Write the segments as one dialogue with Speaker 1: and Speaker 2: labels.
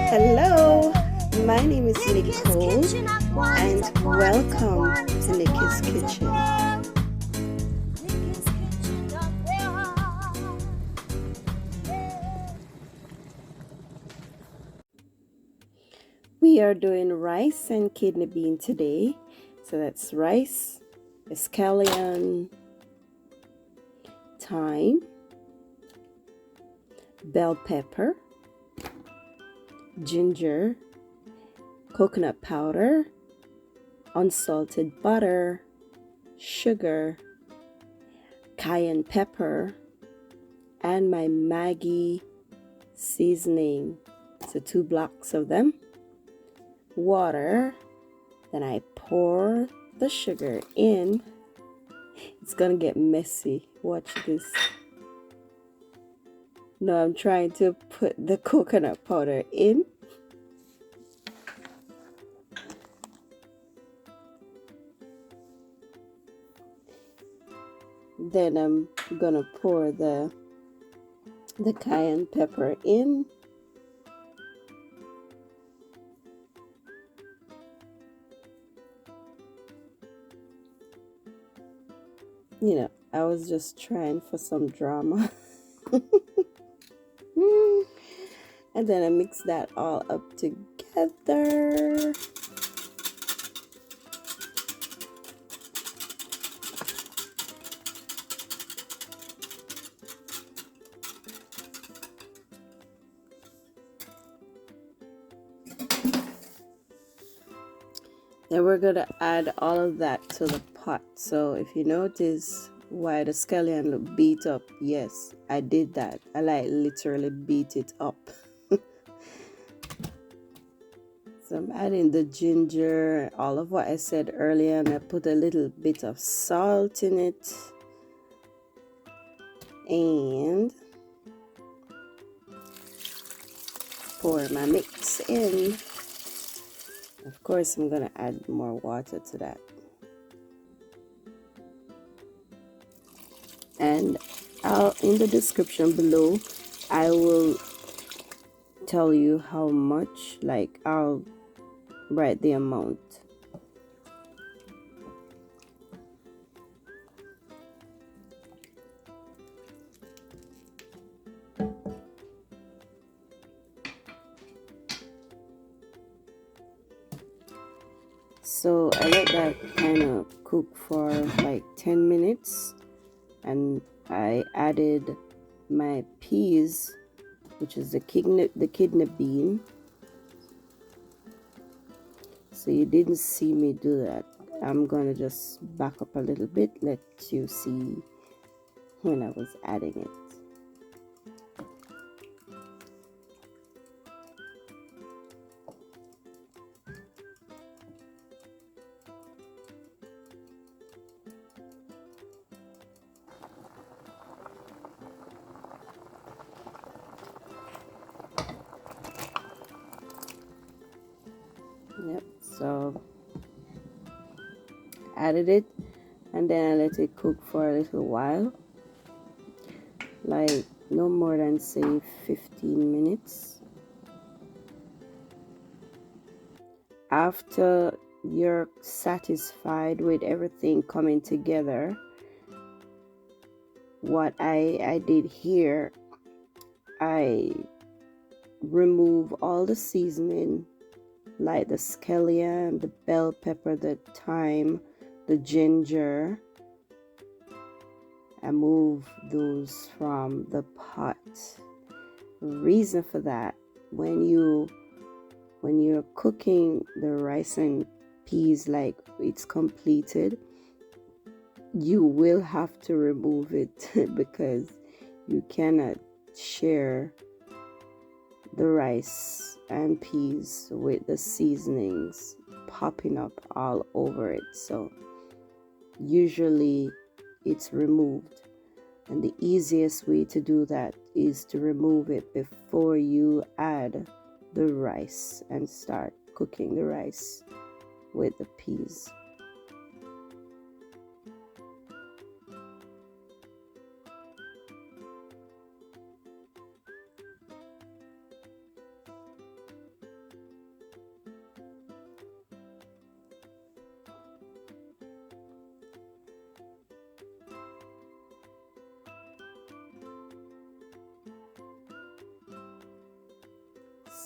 Speaker 1: Hello, my name is Nicole and welcome to Nikki's Kitchen. We are doing rice and kidney bean today. So that's rice, scallion, thyme, bell pepper, ginger, coconut powder, unsalted butter, sugar, cayenne pepper, and my Maggi seasoning. So 2 blocks of them. Water. Then I pour the sugar in. It's gonna get messy. Watch this. No, I'm trying to put the coconut powder in. Then I'm gonna pour the cayenne pepper in. You know, I was just trying for some drama. And then I mix that all up together. Then we're going to add all of that to the pot. So if you notice why the scallion look beat up, yes, I did that. I literally beat it up. So I'm adding the ginger, all of what I said earlier, and I put a little bit of salt in it. And pour my mix in. Of course, I'm going to add more water to that. And in the description below, I will tell you how much, I'll write the amount. So I let that kind of cook for like 10 minutes, and I added my peas, which is the kidney bean. So you didn't see me do that. I'm gonna just back up a little bit, let you see when I was adding it. Yep, so added it, and then I let it cook for a little while, like no more than say 15 minutes. After you're satisfied with everything coming together, what I did here, I remove all the seasoning, like the scallion, the bell pepper, the thyme, the ginger. I move those from the pot. Reason for that, when you're cooking the rice and peas like it's completed, you will have to remove it because you cannot share the rice and peas with the seasonings popping up all over it. So usually it's removed, and the easiest way to do that is to remove it before you add the rice and start cooking the rice with the peas.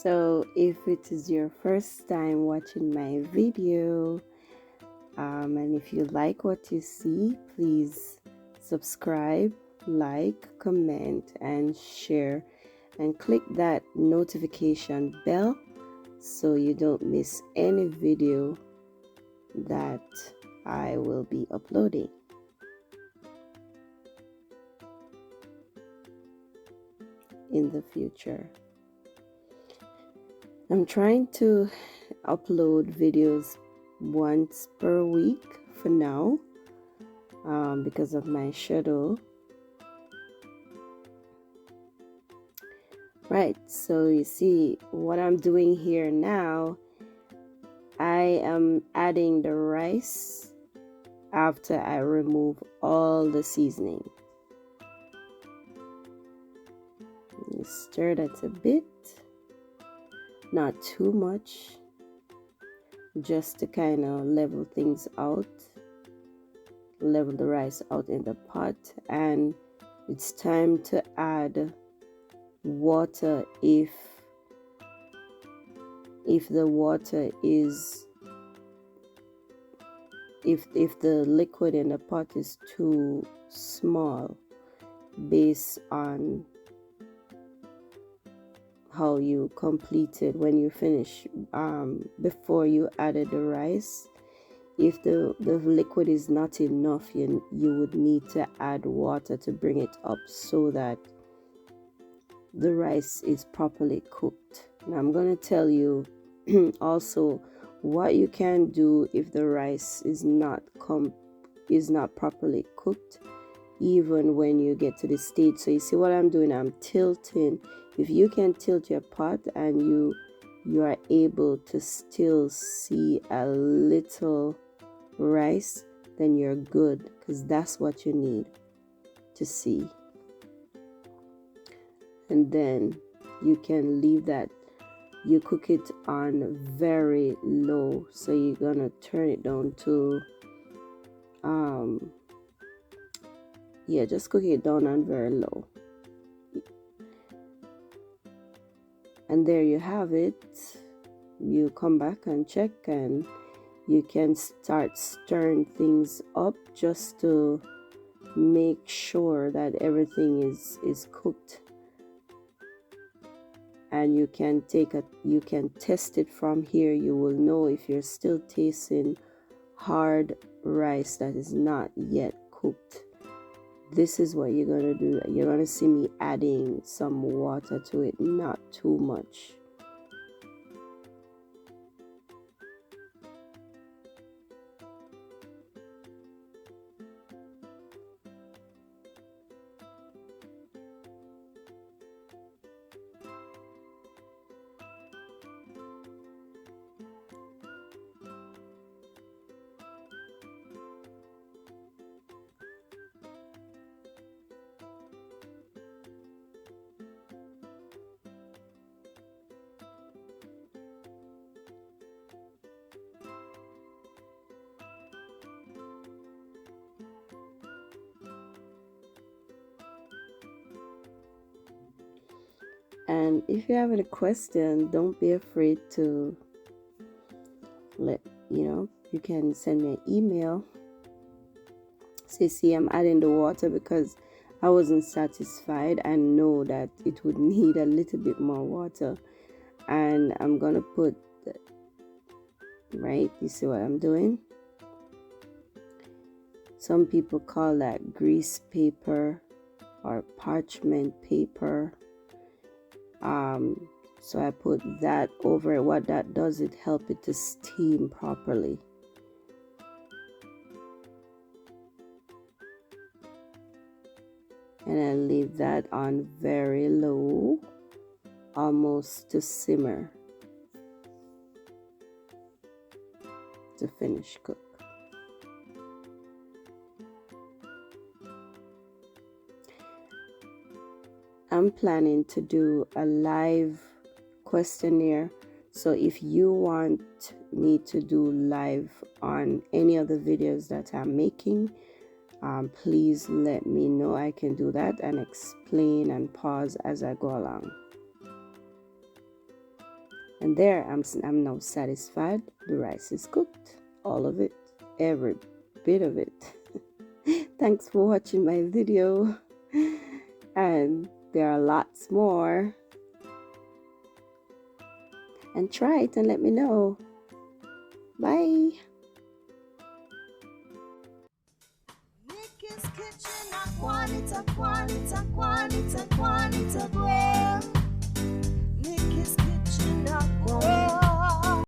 Speaker 1: So if it is your first time watching my video, and if you like what you see, please subscribe, like, comment, and share, and click that notification bell so you don't miss any video that I will be uploading in the future. I'm trying to upload videos once per week for now, because of my schedule. Right, so you see what I'm doing here now. I am adding the rice after I remove all the seasoning. You stir that a bit, not too much, just to kind of level things out, level the rice out in the pot. And it's time to add water if the water is, if the liquid in the pot is too small, based on how you completed when you finish, before you added the rice. If the liquid is not enough, you would need to add water to bring it up so that the rice is properly cooked. Now I'm going to tell you also what you can do if the rice is not properly cooked, even when you get to this stage. So you see what I'm doing, I'm tilting. If you can tilt your pot and you are able to still see a little rice, then you're good, because that's what you need to see. And then you can leave that. You cook it on very low, so you're gonna turn it down to yeah, just cook it down on very low. And there you have it. You come back and check, and you can start stirring things up just to make sure that everything is cooked. And you can test it from here. You will know if you're still tasting hard rice that is not yet cooked. This is what you're going to do. You're going to see me adding some water to it, not too much. And if you have any question, don't be afraid to you can send me an email. Say, see, I'm adding the water because I wasn't satisfied. I know that it would need a little bit more water. And I'm going to put, right, you see what I'm doing? Some people call that grease paper or parchment paper. So I put that over it. What that does, it helps it to steam properly. And I leave that on very low, almost to simmer, to finish cook. I'm planning to do a live questionnaire. So if you want me to do live on any of the videos that I'm making, please let me know. I can do that and explain and pause as I go along. And there, I'm now satisfied. The rice is cooked, all of it, every bit of it. Thanks for watching my video, and there are lots more. And try it and let me know. Bye.
Speaker 2: Nikki's Kitchen, Quanita, well. Nikki's Kitchen,